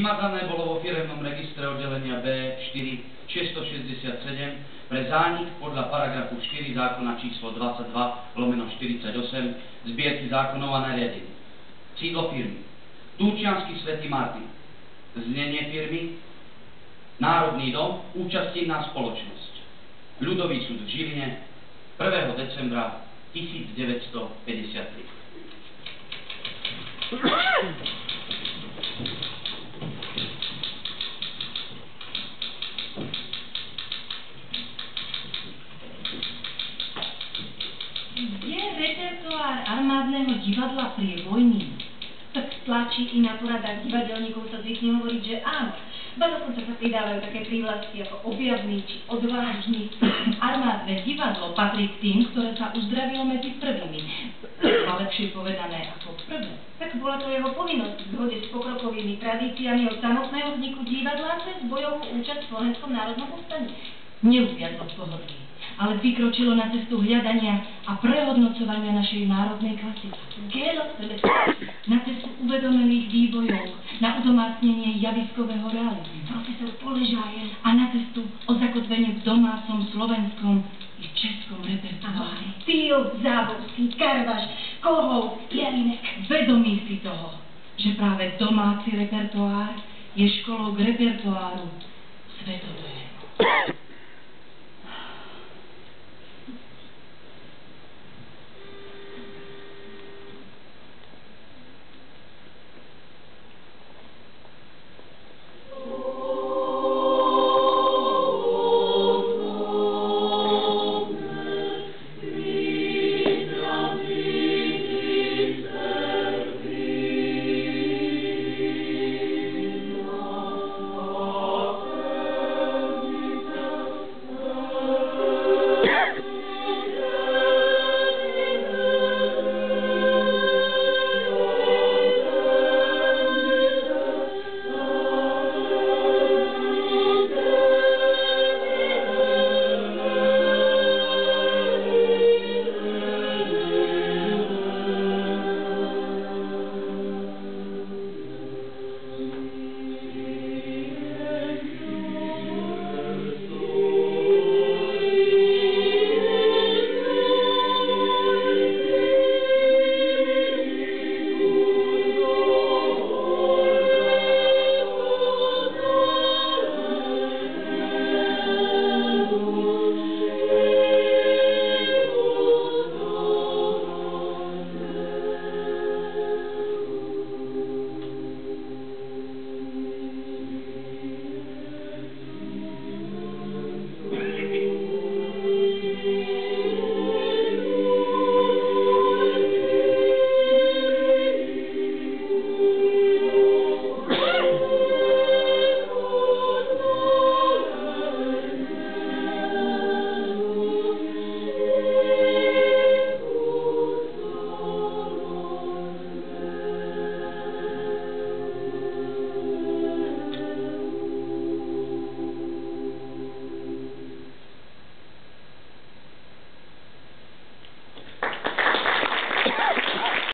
vymazané bolo vo firemnom registre oddelenia B4 667 pre zánik podľa paragrafu 4 zákona číslo 22/48 zbierky zákonov a nariadení. Sídlo firmy Turčiansky Svätý Martin. Znenie firmy Národný dom, účastinná spoločnosť. Ľudový súd v Žiline 1. decembra 1953. Kde repertoár armádneho divadla pri vojni? Tak tlačí i na poradách divadelníkov sa zvykne hovoriť, že áno. Ba dokonca sa pridávajú také prívlastky ako objavný či odvážny. Armádne divadlo patrí k tým, ktoré sa uzdravilo medzi prvými. A lepšie povedané ako prvé. Tak bola to jeho povinnosť v zhode s pokrokovými tradíciami od samotného vzniku divadla cez bojovú účasť v Slovenskom národnom povstaní. Neuviadlo v pohodlí, ale vykročilo na cestu hľadania a prehodnocovania našej národnej klasy. Na cestu uvedomených vývojov, na udomácnenie javiskového realizmu. Profesor Poležájen. A na cestu o zakotvenie v domácom, slovenskom i českom repertoári. Týl, Záborský, Karvaš, Kohov, Jelinek. Vedomí si toho, že práve domáci repertoár je školou k repertoáru svetového.